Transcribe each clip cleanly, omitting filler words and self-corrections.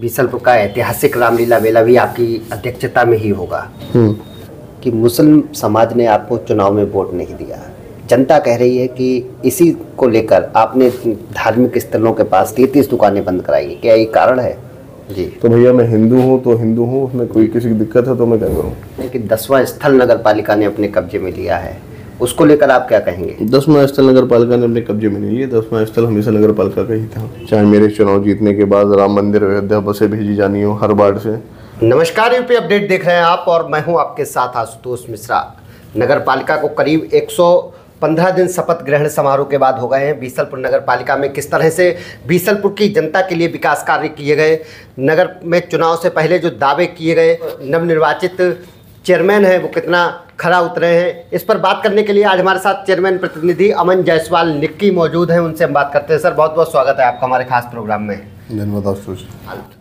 बीसलपुर का ऐतिहासिक रामलीला मेला भी आपकी अध्यक्षता में ही होगा कि मुस्लिम समाज ने आपको चुनाव में वोट नहीं दिया। जनता कह रही है कि इसी को लेकर आपने धार्मिक स्थलों के पास 33 दुकानें बंद कराई, क्या ये कारण है? जी तो भैया मैं हिंदू हूँ तो हिंदू हूँ, उसमें कोई किसी की दिक्कत है तो मैं क्या करूँ। लेकिन 10वां स्थल नगर पालिका ने अपने कब्जे में लिया है, उसको लेकर आप क्या कहेंगे? 10वां स्थल नगर पालिका ने अपने कब्जे में नहीं लिया। 10वां स्थल हमेशा नगर पालिका का ही था। चाहे मेरे चुनाव जीतने के बाद राम मंदिर अयोध्या बसें भेजी जानी हो हर वार्ड से। नमस्कार, यूपी अपडेट देख रहे हैं आप और मैं हूं आपके साथ आशुतोष मिश्रा। नगर पालिका को करीब 115 दिन शपथ ग्रहण समारोह के बाद हो गए हैं। बीसलपुर नगर पालिका में किस तरह से बीसलपुर की जनता के लिए विकास कार्य किए गए, नगर में चुनाव से पहले जो दावे किए गए, नवनिर्वाचित चेयरमैन है वो कितना खरा उतरे हैं, इस पर बात करने के लिए आज हमारे साथ चेयरमैन प्रतिनिधि अमन जायसवाल निक्की मौजूद हैं। उनसे हम बात करते हैं। सर, बहुत बहुत स्वागत है आपका हमारे खास प्रोग्राम में। धन्यवाद।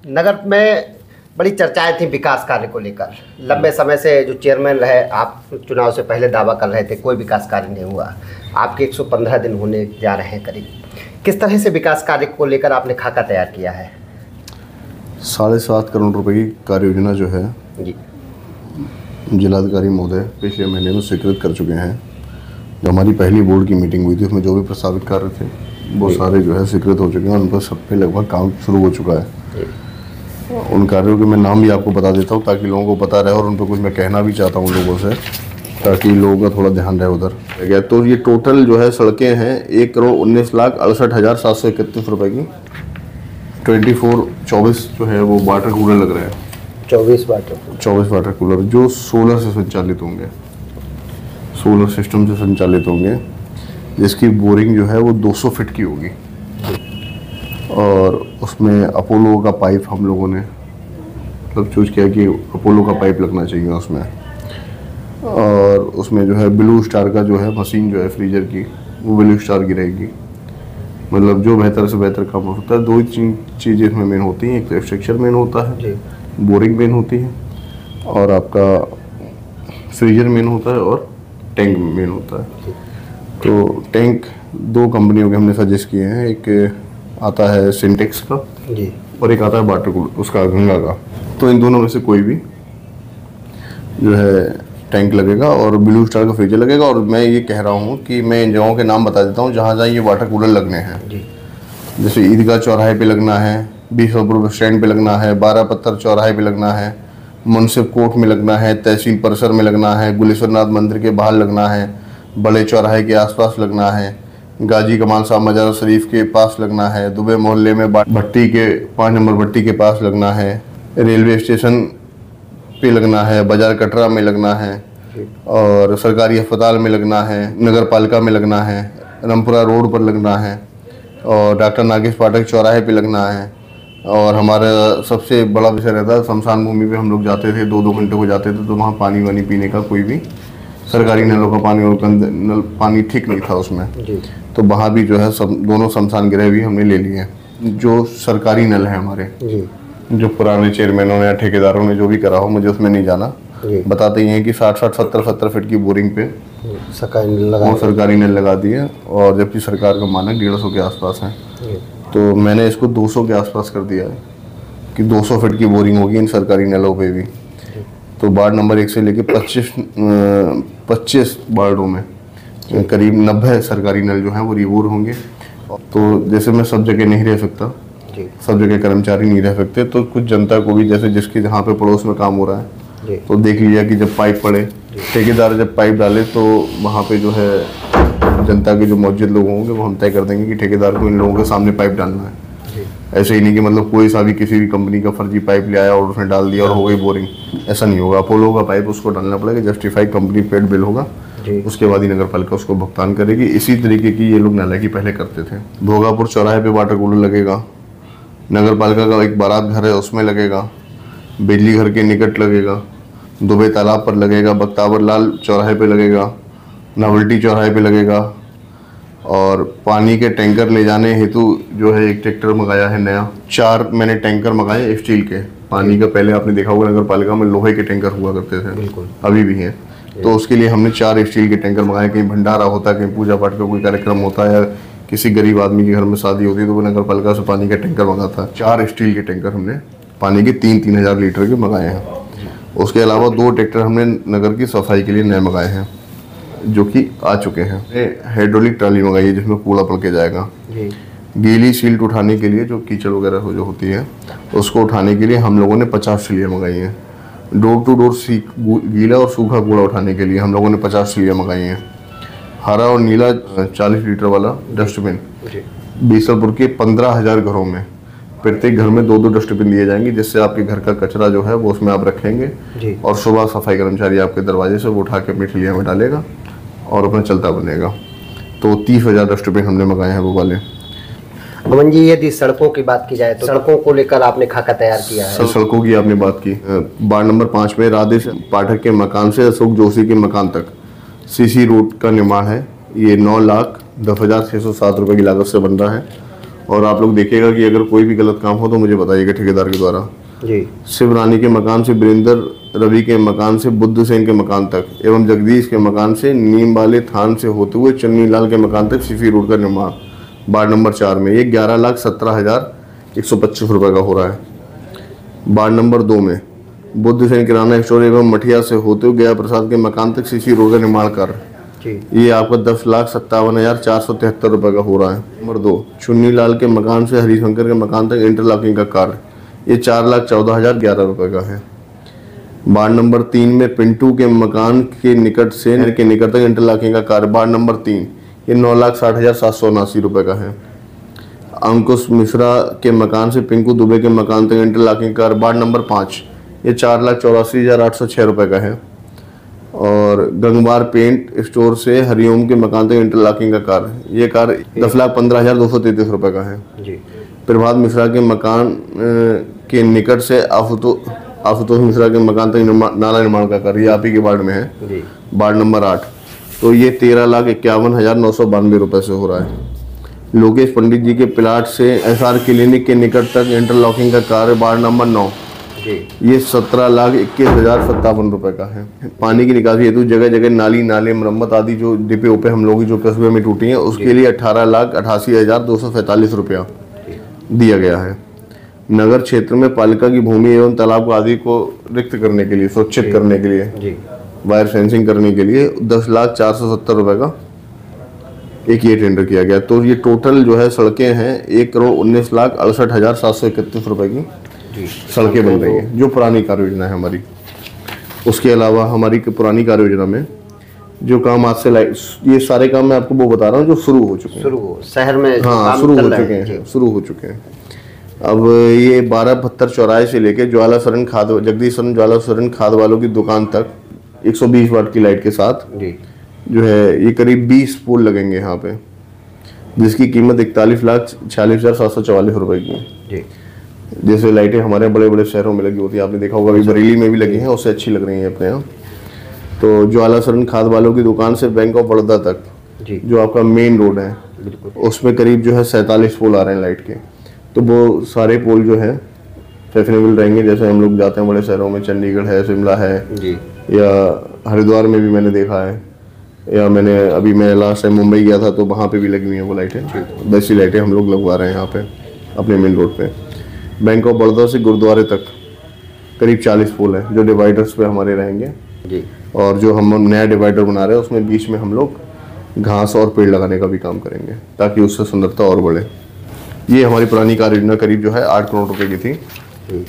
नगर में बड़ी चर्चाएं थी विकास कार्य को लेकर। लंबे समय से जो चेयरमैन रहे, आप चुनाव से पहले दावा कर रहे थे कोई विकास कार्य नहीं हुआ। आपके 115 दिन होने जा रहे हैं करीब। किस तरह से विकास कार्य को लेकर आपने खाका तैयार किया है? 7.5 करोड़ रुपए की कार्य योजना जो है जी, जिलाधिकारी महोदय पिछले महीने में स्वीकृत कर चुके हैं। जो हमारी पहली बोर्ड की मीटिंग हुई थी उसमें जो भी प्रस्तावित कार्य थे वो सारे जो है स्वीकृत हो चुके हैं। उन पर सब पे लगभग काम शुरू हो चुका है। उन कार्यों के मैं नाम भी आपको बता देता हूँ ताकि लोगों को पता रहे, और उन पर कुछ मैं कहना भी चाहता हूँ लोगों से ताकि लोगों का थोड़ा ध्यान रहे उधर। तो ये टोटल जो है सड़कें हैं 1,19,68,731 रुपए की। 24 जो है वो वाटर कूलर लग रहे हैं। 24 वाटर कूलर जो सोलर से संचालित होंगे, सोलर सिस्टम से संचालित होंगे, जिसकी बोरिंग जो है वो 200 फीट की होगी। और उसमें अपोलो का पाइप हम लोगों ने मतलब चूज किया कि अपोलो का पाइप लगना चाहिए उसमें। और उसमें जो है ब्लू स्टार का जो है मशीन जो है फ्रीजर की, वो ब्लू स्टार की रहेगी। मतलब जो बेहतर से बेहतर काम होता है। 2 चीज़ें इसमें मेन होती हैं, एक तो स्ट्रक्चर मेन होता है, बोरिंग मेन होती है, और आपका फ्रीजर मेन होता है, और टैंक मेन होता है। तो टैंक 2 कंपनियों के हमने सजेस्ट किए हैं। एक आता है सिंटेक्स का जी, और एक आता है वाटर कूलर उसका गंगा का। तो इन दोनों में से कोई भी जो है टैंक लगेगा और ब्लू स्टार का फ्रीजर लगेगा। और मैं ये कह रहा हूँ कि मैं इन जगहों के नाम बता देता हूँ जहाँ जहाँ ये वाटर कूलर लगने हैं। जैसे ईदगाह चौराहे पे लगना है, बीसलपुर बस स्टैंड पे लगना है, 12 पत्थर चौराहे पे लगना है, मुंसिफ कोर्ट में लगना है, तहसील परिसर में लगना है, गुलेश्वरनाथ मंदिर के बाहर लगना है, बड़े चौराहे के आसपास लगना है, गाजी कमाल साहब मजार शरीफ के पास लगना है, दुबे मोहल्ले में भट्टी के 5 नंबर भट्टी के पास लगना है, रेलवे स्टेशन पे लगना है, बाजार कटरा में लगना है, और सरकारी अस्पताल में लगना है, नगर पालिका में लगना है, रामपुरा रोड पर लगना है, और डॉक्टर नागेश पाठक चौराहे पे लगना है। और हमारा सबसे बड़ा विषय रहता है, शमशान भूमि पे हम लोग जाते थे, 2-2 घंटे को जाते थे, तो वहाँ पानी वानी पीने का कोई भी सरकारी नलों का पानी और नल पानी ठीक नहीं था उसमें। तो वहाँ भी जो है दोनों शमशान गृह भी हमने ले लिए हैं। जो सरकारी नल है हमारे, जो पुराने चेयरमैनों ने या ठेकेदारों ने जो भी करा हो, मुझे उसमें नहीं जाना, बताते ही हैं कि 60-60, 70-70 फीट की बोरिंग पे सरकारी नल लगा दिए। और जबकि सरकार का मानक 150 के आसपास है, तो मैंने इसको 200 के आसपास कर दिया है कि 200 फीट की बोरिंग होगी इन सरकारी नलों पे भी। तो वार्ड नंबर 1 से लेके 25 वार्डों में करीब 90 सरकारी नल जो हैं वो रिबोर होंगे। तो जैसे मैं सब जगह नहीं रह सकता, सब जगह कर्मचारी नहीं रह सकते, तो कुछ जनता को भी जैसे जिसके जहाँ पे पड़ोस में काम हो रहा है, तो देख लिया कि जब पाइप पड़े, ठेकेदार जब पाइप डाले, तो वहाँ पे जो है जनता के जो मौजूद लोग होंगे वो हम तय कर देंगे कि ठेकेदार को इन लोगों के सामने पाइप डालना है। ऐसे ही नहीं कि मतलब कोई सा भी किसी भी कंपनी का फर्जी पाइप ले आया और उसने डाल दिया और हो गई बोरिंग, ऐसा नहीं होगा। अपोलो का पाइप उसको डालना पड़ेगा, जस्टिफाइड कंपनी पेड बिल होगा, उसके बाद ही नगर पालिका उसको भुगतान करेगी। इसी तरीके की ये लोग नालायकी पहले करते थे। भोगापुर चौराहे पे वाटर कूलर लगेगा, नगर पालिका का एक बारात घर है उसमें लगेगा, बिजली घर के निकट लगेगा, दुबे तालाब पर लगेगा, बख्तावर लाल चौराहे पे लगेगा, नवल्टी चौराहे पे लगेगा। और पानी के टैंकर ले जाने हेतु जो है एक ट्रैक्टर मंगाया है नया। 4 मैंने टैंकर मंगाए स्टील के पानी का। पहले आपने देखा होगा नगर पालिका में लोहे के टैंकर हुआ करते थे, बिल्कुल अभी भी हैं। तो उसके लिए हमने 4 स्टील के टैंकर मंगाए। कहीं भंडारा होता है, कहीं पूजा पाठ का कोई कार्यक्रम होता है, या किसी गरीब आदमी के घर में शादी होती है, तो वो नगर पालिका से पानी का टैंकर मंगाता है। 4 स्टील के टैंकर हमने पानी के 3-3 हज़ार लीटर के मंगाए हैं। उसके अलावा 2 ट्रैक्टर हमने नगर की सफाई के लिए नए मंगाए हैं जो कि आ चुके हैं। हाइड्रोलिक ट्राली मंगाई है जिसमें कूड़ा पड़ के जाएगा। गीली सील्ट उठाने के लिए जो कीचड़ वगैरह जो होती है उसको उठाने के लिए हम लोगों ने 50 ट्रालियाँ मंगाई हैं। डोर टू डोर गीला और सूखा कूड़ा उठाने के लिए हम लोगों ने 50 ट्रालियाँ मंगाई हैं। हरा और नीला 40 लीटर वाला डस्टबिन बीसलपुर के 15,000 घरों में प्रत्येक घर में 2-2 डस्टबिन दिए जाएंगे, जिससे आपके घर का कचरा जो है वो उसमें आप रखेंगे और सुबह सफाई कर्मचारी आपके दरवाजे से वो उठा के अपनी ठेलिया में डालेगा और अपना चलता बनेगा। तो 30,000 डस्टबिन हमने मंगाए हैं वो वाले। अमन जी, यदि सड़कों की बात की जाए तो सड़कों को लेकर आपने खाका तैयार किया है। सड़कों की आपने बात की, वार्ड नंबर 5 में राधे पाठक के मकान से अशोक जोशी के मकान तक सीसी रोड का निर्माण है। ये 9,10,607 रुपये की लागत से बन रहा है। और आप लोग देखिएगा कि अगर कोई भी गलत काम हो तो मुझे बताइएगा ठेकेदार के द्वारा। जी। शिवरानी के मकान से वीरेंद्र रवि के मकान से बुद्ध सेन के मकान तक एवं जगदीश के मकान से नीम वाले थान से होते हुए चन्नी लाल के मकान तक सीसी रोड का निर्माण वार्ड नंबर 4 में ये 11,17,125 रुपये का हो रहा है। वार्ड नंबर 2 में बुद्ध सेन किराना स्टोर एवं मठिया से होते हुए गया प्रसाद के मकान तक सीसी रोड का निर्माण कार्य ये आपका 10,57,473 रुपये का हो रहा है। नंबर 2 चुन्नी लाल के मकान से हरिशंकर के मकान तक इंटरलॉकिंग का कार्य ये 4,14,011 रुपये का है। वार्ड नंबर 3 में पिंटू के मकान के निकट से नहर के निकट तक इंटरलॉकिंग का कार्य वार्ड नंबर 3 ये 9,60,779 रुपये का है। अंकुश मिश्रा के मकान से पिंकू दुबे के मकान तक इंटरलॉकिंग कार्य वार्ड नंबर 5 ये 4,84,806 रुपये का है। और गंगवार पेंट स्टोर से हरिओम के मकान तक इंटरलॉकिंग का कार्य ये कार्य 10,15,233 रुपये का है। जी। प्रभात मिश्रा के मकान के निकट से आशुतोष मिश्रा के मकान तक नाला निर्माण का कार्य आप ही के वार्ड में है। वार्ड नंबर 8 तो ये 13,51,992 रुपये से हो रहा है। लोकेश पंडित जी के प्लाट से SR क्लिनिक के निकट तक इंटरलॉकिंग का कार्य वार्ड नंबर 9 ये 17,21,057 रुपये का है। पानी की निकासी हेतु जगह जगह नाली नाले मरम्मत आदि जो डिपे ओपे हम लोग जो कस्बे में टूटी हैं उसके लिए 18,88,245 रुपया दिया गया है। नगर क्षेत्र में पालिका की भूमि एवं तालाब आदि को रिक्त करने के लिए सुरक्षित करने के लिए वायर फेंसिंग करने के लिए 10,04,70 रुपये का एक ये टेंडर किया गया। तो ये टोटल जो है सड़कें हैं 1,19,68,731 रुपये की सड़कें बन रही हैं जो पुरानी कार्य योजना है हमारी। उसके अलावा हमारी पुरानी कार्य योजना में जो काम आज से ये सारे काम मैं आपको वो बता रहा हूँ जो शुरू हो चुके हैं शहर में। हाँ, शुरू हो चुके हैं। अब ये 1272 चौराहे से लेके ज्वाला शरण खाद जगदीश शरण ज्वाला शरण खाद वालों की दुकान तक 120 वाट की लाइट के साथ जो है ये करीब 20 पोल लगेंगे यहाँ पे, जिसकी कीमत 41,46,744 रुपए की। जैसे लाइटें हमारे बड़े बड़े शहरों में लगी होती है, आपने देखा होगा अभी बरेली में भी लगी हैं, उससे अच्छी लग रही हैं अपने यहाँ। तो ज्वाला शरण खाद वालों की दुकान से बैंक ऑफ बड़ौदा तक जो आपका मेन रोड है उसमें करीब जो है 47 पोल आ रहे हैं लाइट के। तो वो सारे पोल जो है फैशनेबल रहेंगे। जैसे हम लोग जाते हैं बड़े शहरों में, चंडीगढ़ है, शिमला है या हरिद्वार में भी मैंने देखा है, या मैं लास्ट टाइम मुंबई गया था तो वहाँ पे भी लगी हुई हैं वो लाइटें। वैसी लाइटें हम लोग लगवा रहे हैं यहाँ पे अपने मेन रोड पे। बैंक ऑफ बड़ौदा से गुरुद्वारे तक करीब 40 पोल हैं जो डिवाइडर्स पे हमारे रहेंगे जी। और जो हम नया डिवाइडर बना रहे हैं उसमें बीच में हम लोग घास और पेड़ लगाने का भी काम करेंगे ताकि उससे सुंदरता और बढ़े। ये हमारी पुरानी कार्य योजना करीब जो है 8 करोड़ रुपए की थी,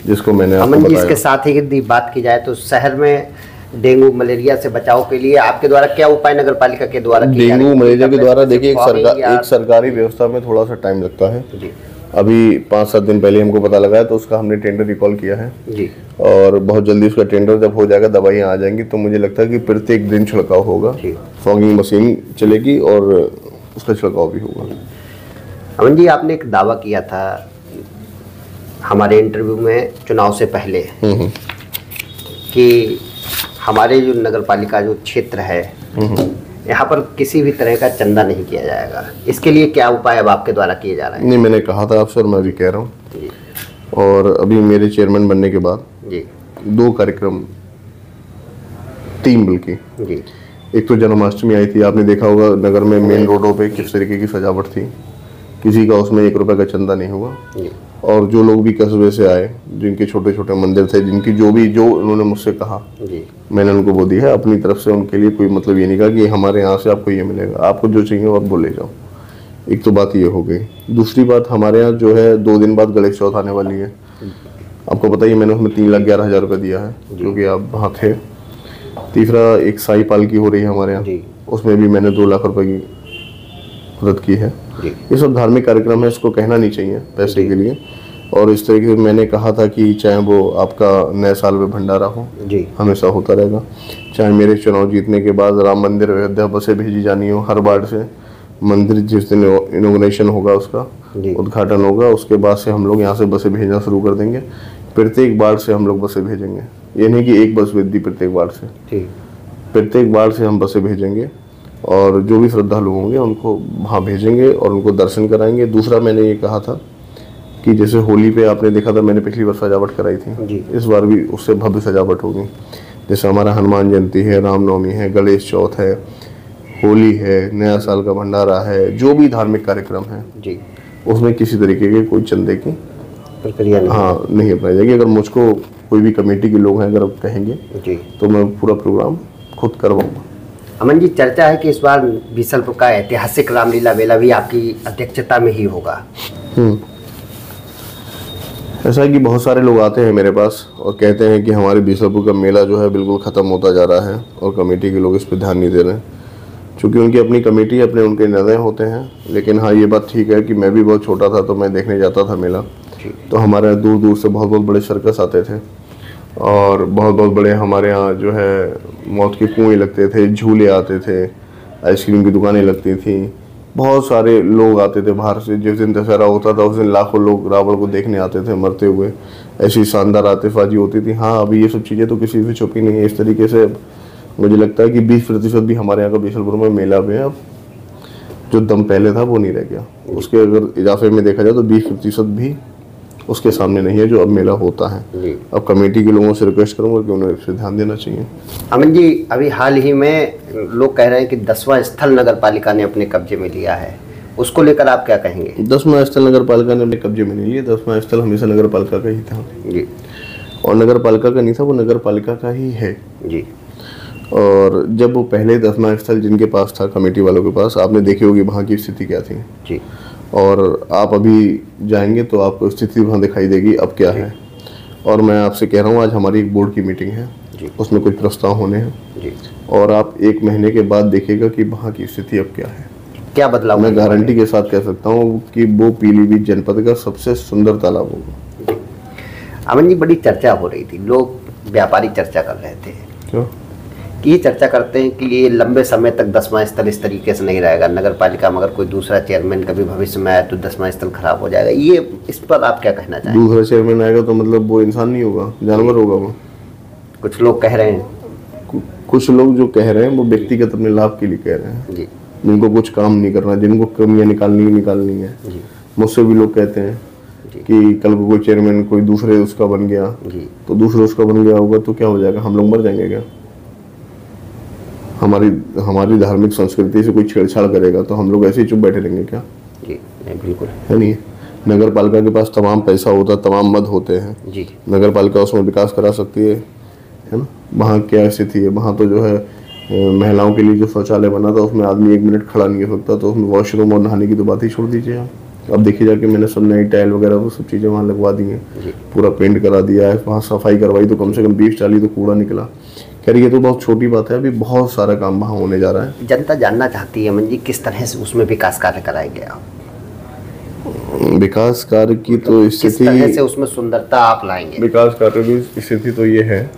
जिसको मैंने आपको बताया। इसके साथ ही यदि बात की जाए तो शहर में डेंगू मलेरिया से बचाव के लिए आपके द्वारा क्या उपाय नगर पालिका के द्वारा किए जा रहे हैं? डेंगू मलेरिया के द्वारा देखिए एक सरकारी व्यवस्था में थोड़ा सा टाइम लगता है जी। अभी 5-7 दिन पहले हमको पता लगा है तो उसका हमने टेंडर रिकॉल किया है जी। और बहुत जल्दी उसका टेंडर जब हो जाएगा, दवाइयाँ आ जाएंगी, तो मुझे लगता है कि प्रत्येक दिन छिड़काव होगा, फॉगिंग मशीन चलेगी और उसका छिड़काव भी होगा। अमन जी, आपने एक दावा किया था हमारे इंटरव्यू में चुनाव से पहले कि हमारे जो नगर पालिका जो क्षेत्र है यहाँ पर किसी भी तरह का चंदा नहीं किया जाएगा, इसके लिए क्या उपाय अब आपके द्वारा किए जा रहे हैं? नहीं, मैंने कहा था आपसे और मैं भी कह रहा हूँ। और अभी मेरे चेयरमैन बनने के बाद जी 2 कार्यक्रम 3 बल्कि जी। एक तो जन्माष्टमी आई थी, आपने देखा होगा नगर में मेन रोडों पे किस तरीके की सजावट थी। किसी का उसमें 1 रुपए का चंदा नहीं हुआ। और जो लोग भी कस्बे से आए, जिनके छोटे छोटे मंदिर थे, जिनकी जो उन्होंने मुझसे कहा मैंने उनको वो दी है अपनी तरफ से। उनके लिए कोई मतलब ये नहीं कहा कि हमारे यहाँ से आपको ये मिलेगा, आपको जो चाहिए वो आप बोले जाओ। एक तो बात ये हो गई। दूसरी बात, हमारे यहाँ जो है 2 दिन बाद गणेश चौथ आने वाली है। आपको पता ही, मैंने उसमें 3,11,000 रुपये दिया है, क्योंकि आप वहाँ थे। तीसरा, एक साई पालकी हो रही है हमारे यहाँ, उसमें भी मैंने 2 लाख रुपए की मदद की है। ये सब धार्मिक कार्यक्रम है, इसको कहना नहीं चाहिए पैसे के लिए। और इस तरीके से मैंने कहा था कि चाहे वो आपका नए साल में भंडारा हो, हमेशा होता रहेगा। चाहे मेरे चुनाव जीतने के बाद राम मंदिर अयोध्या बसें भेजी जानी हो हर वार्ड से, मंदिर जिस दिन इनॉग्रेशन होगा उसका उद्घाटन होगा, उसके बाद से हम लोग यहाँ से बसें भेजना शुरू कर देंगे। प्रत्येक वार्ड से हम लोग बसें भेजेंगे। ये नहीं कि एक बस भेज दी प्रत्येक वार्ड से, प्रत्येक वार्ड से हम बसें भेजेंगे। और जो भी श्रद्धालु होंगे उनको वहाँ भेजेंगे और उनको दर्शन कराएंगे। दूसरा, मैंने ये कहा था कि जैसे होली पे आपने देखा था, मैंने पिछली बार सजावट कराई थी, इस बार भी उससे भव्य सजावट होगी। जैसे हमारा हनुमान जयंती है, रामनवमी है, गणेश चौथ है, होली है, नया साल का भंडारा है, जो भी धार्मिक कार्यक्रम है उसमें किसी तरीके के कोई चंदे की प्रक्रिया नहीं अपनाई जाएगी। अगर मुझको कोई भी कमेटी के लोग हैं अगर आप कहेंगे तो मैं पूरा प्रोग्राम खुद करवाऊंगा। अमन जी, चर्चा है कि इस बार बीसलपुर का ऐतिहासिक रामलीला मेला भी आपकी अध्यक्षता में ही होगा। ऐसा है कि बहुत सारे लोग आते हैं मेरे पास और कहते हैं कि हमारे बीसलपुर का मेला जो है बिल्कुल ख़त्म होता जा रहा है और कमेटी के लोग इस पर ध्यान नहीं दे रहे हैं। चूँकि उनकी अपनी कमेटी, अपने उनके निर्णय होते हैं। लेकिन हाँ, ये बात ठीक है कि मैं भी बहुत छोटा था तो मैं देखने जाता था मेला, तो हमारे दूर दूर से बहुत बहुत बड़े सर्कस आते थे और बहुत बहुत बड़े हमारे यहाँ जो है मौत के कुएं लगते थे, झूले आते थे, आइसक्रीम की दुकानें लगती थी, बहुत सारे लोग आते थे बाहर से। जिस दिन दशहरा होता था उस दिन लाखों लोग रावण को देखने आते थे मरते हुए, ऐसी शानदार आतिशबाजी होती थी। हाँ, अभी ये सब चीज़ें तो किसी से छुपी नहीं है। इस तरीके से मुझे लगता है कि 20% भी हमारे यहाँ का बीसलपुर में मेला में अब जो दम पहले था वो नहीं रह गया। उसके अगर इजाफे में देखा जाए तो 20% भी उसके सामने नहीं है जो अब मेला होता है। अब कमेटी के लोगों से रिक्वेस्ट करूंगा कि उन्हें इस पर ध्यान देना चाहिए। अमन जी, अभी हाल ही में लोग कह रहे हैं कि 10वां स्थल नगर पालिका ने अपने कब्जे में लिया है, उसको लेकर आप क्या कहेंगे? 10वां स्थल नगर पालिका ने अपने कब्जे में नहीं लिया। 10वां स्थल हमेशा नगर पालिका का ही था जी, और नगर पालिका का नहीं था, वो नगर पालिका का ही है जी। और जब वो पहले 10वां स्थल जिनके पास था, कमेटी वालों के पास, आपने देखी होगी वहाँ की स्थिति क्या थी जी। और आप अभी जाएंगे तो आपको स्थिति वहाँ दिखाई देगी अब क्या है। और मैं आपसे कह रहा हूँ, आज हमारी एक बोर्ड की मीटिंग है, उसमें कुछ प्रस्ताव होने हैं और आप 1 महीने के बाद देखिएगा कि वहाँ की स्थिति अब क्या है, क्या बदलाव। मैं गारंटी के साथ कह सकता हूँ कि वो पीलीभीत जनपद का सबसे सुंदर तालाब होगा। अमन जी, बड़ी चर्चा हो रही थी, लोग व्यापारी चर्चा कर रहे थे क्यों कि ये चर्चा करते हैं कि ये लंबे समय तक 10वां स्थल इस तरीके से नहीं रहेगा, नगर पालिका में अगर कोई दूसरा चेयरमैन कभी भविष्य में आए तो 10वां स्थल खराब हो जाएगा। ये इस पर आप क्या कहना चाहेंगे? दूसरा चेयरमैन आएगा तो मतलब वो इंसान नहीं होगा, जानवर होगा वो। कुछ लोग कह रहे हैं, कुछ लोग जो कह रहे हैं वो व्यक्तिगत अपने लाभ के लिए कह रहे हैं जी, जिनको कुछ काम नहीं करना, जिनको कमियां निकालनी है। मुझसे भी लोग कहते हैं कि कल को कोई चेयरमैन कोई दूसरे उसका बन गया तो दूसरे उसका बन गया होगा तो क्या हो जाएगा, हम लोग मर जाएंगे क्या? हमारी धार्मिक संस्कृति से कोई छेड़छाड़ करेगा तो हम लोग ऐसे ही चुप बैठे रहेंगे क्या? जी नहीं, बिल्कुल है नहीं। नगर पालिका के पास तमाम पैसा होता, तमाम मद होते हैं जी, नगर पालिका उसमें विकास करा सकती है ना। वहाँ क्या स्थिति है, वहाँ तो जो है महिलाओं के लिए जो शौचालय बना था उसमें आदमी 1 मिनट खड़ा नहीं हो सकता, तो उसमें वॉशरूम और नहाने की तो बात ही छोड़ दीजिए आप। अब देखिए जाके मैंने सब नई टाइल वगैरह वो सब चीज़ें वहाँ लगवा दी हैं, पूरा पेंट करा दिया है, वहाँ सफाई करवाई तो कम से कम 20-40 तो कूड़ा निकला। खैर ये तो बहुत छोटी बात है, अभी बहुत सारा काम वहाँ होने जा रहा है। जनता जानना चाहती है अमन जी, किस तरह से उसमें विकास कार्य कराया गया? विकास कार्य की तो स्थिति से उसमें सुंदरता आप लाएंगे? विकास कार्य की स्थिति तो ये है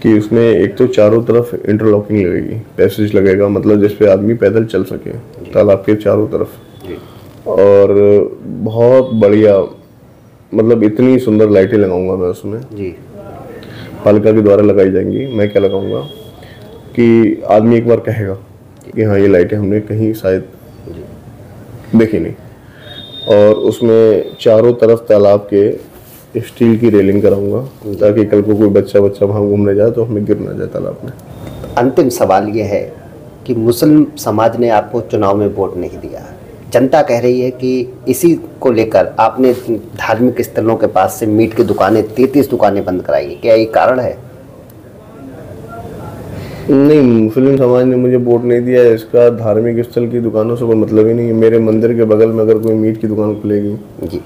कि उसमें एक तो चारों तरफ इंटरलॉकिंग लगेगी, पैसेज लगेगा, मतलब जिस पे आदमी पैदल चल सके तालाब के चारों तरफ। और बहुत बढ़िया, मतलब इतनी सुंदर लाइटें लगाऊंगा मैं उसमें जी, पालिका के द्वारा लगाई जाएंगी। मैं क्या लगाऊंगा कि आदमी एक बार कहेगा कि हाँ ये लाइटें हमने कहीं शायद देखी नहीं। और उसमें चारों तरफ तालाब के स्टील की रेलिंग कराऊंगा ताकि कल को कोई बच्चा वहाँ घूमने जाए तो हमें गिर ना जाए तालाब में। अंतिम सवाल ये है कि मुस्लिम समाज ने आपको चुनाव में वोट नहीं दिया, जनता कह रही है कि इसी को लेकर आपने धार्मिक स्थलों के पास से मीट की दुकानें 33 दुकानें बंद कराई, क्या ये कारण है? नहीं, मुस्लिम समाज ने मुझे वोट नहीं दिया है, इसका धार्मिक स्थल की दुकानों से कोई मतलब ही नहीं है। मेरे मंदिर के बगल में अगर कोई मीट की दुकान खुलेगी जी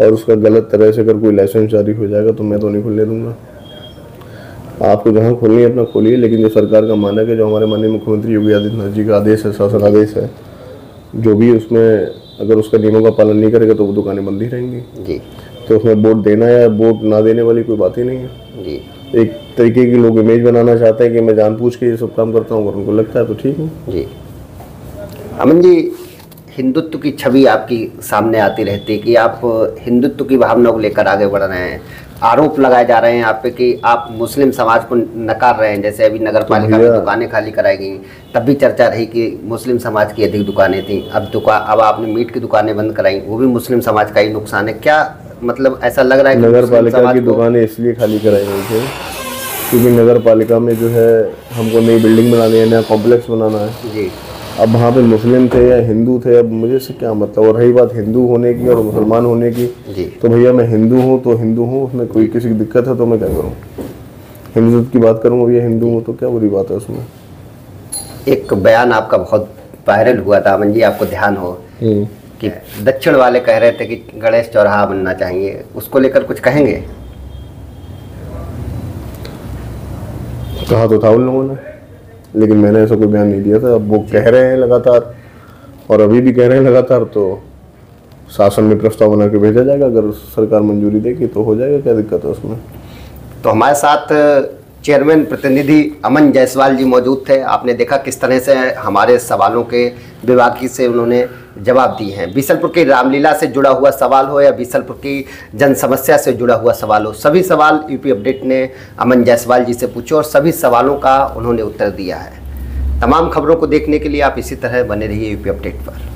और उसका गलत तरह से अगर कोई लाइसेंस जारी हो जाएगा तो मैं तो नहीं खुलने दूंगा। आपको जहाँ खोलनी है अपना खोलिए, लेकिन जो सरकार का मानक है, जो हमारे माननीय मुख्यमंत्री योगी आदित्यनाथ जी का आदेश है, शासन आदेश है, जो भी उसमें अगर उसका नियमों का पालन नहीं करेगा तो वो दुकानें बंद ही रहेंगी जी। तो उसमें वोट देना या वोट ना देने वाली कोई बात ही नहीं है जी। एक तरीके की लोग इमेज बनाना चाहते हैं कि मैं जानबूझ के ये सब काम करता हूँ, अगर उनको लगता है तो ठीक है जी। अमन जी, हिंदुत्व की छवि आपकी सामने आती रहती है कि आप हिंदुत्व की भावना को लेकर आगे बढ़ रहे हैं। आरोप लगाए जा रहे हैं आप पे कि आप मुस्लिम समाज को नकार रहे हैं। जैसे अभी नगर पालिका में दुकानें खाली कराई गई, तब भी चर्चा रही कि मुस्लिम समाज की अधिक दुकानें थी। अब आपने मीट की दुकानें बंद कराई, वो भी मुस्लिम समाज का ही नुकसान है। क्या मतलब ऐसा लग रहा है कि नगर पालिका की दुकानें इसलिए खाली कराई गई थी क्योंकि नगर पालिका में जो है हमको नई बिल्डिंग बनानी है, नया कॉम्प्लेक्स बनाना है जी। अब वहाँ पे मुस्लिम थे या हिंदू थे, अब मुझे से क्या मतलब। और रही बात हिंदू होने की और मुसलमान होने की जी, तो भैया मैं हिंदू हूँ तो हिंदू हूँ, उसमें कोई किसी की दिक्कत है तो मैं क्या करूँ, हिंदुत्व की बात करूँ। भैया हिंदू हूँ तो क्या बुरी बात है उसमें। एक बयान आपका बहुत वायरल हुआ था अमन जी, आपको ध्यान हो कि दक्षिण वाले कह रहे थे कि गणेश चौराहा बनना चाहिए, उसको लेकर कुछ कहेंगे? कहा तो था उन लोगों ने, लेकिन मैंने ऐसा कोई बयान नहीं दिया था। अब वो कह रहे हैं लगातार और अभी भी कह रहे हैं लगातार, तो शासन में प्रस्ताव बना के भेजा जाएगा। अगर सरकार मंजूरी देगी तो हो जाएगा, क्या दिक्कत है उसमें। तो हमारे साथ चेयरमैन प्रतिनिधि अमन जायसवाल जी मौजूद थे। आपने देखा किस तरह से हमारे सवालों के विभागी से उन्होंने जवाब दिए हैं। बीसलपुर की रामलीला से जुड़ा हुआ सवाल हो या बीसलपुर की जन समस्या से जुड़ा हुआ सवाल हो, सभी सवाल यूपी अपडेट ने अमन जायसवाल जी से पूछे और सभी सवालों का उन्होंने उत्तर दिया है। तमाम खबरों को देखने के लिए आप इसी तरह बने रहिए यूपी अपडेट पर।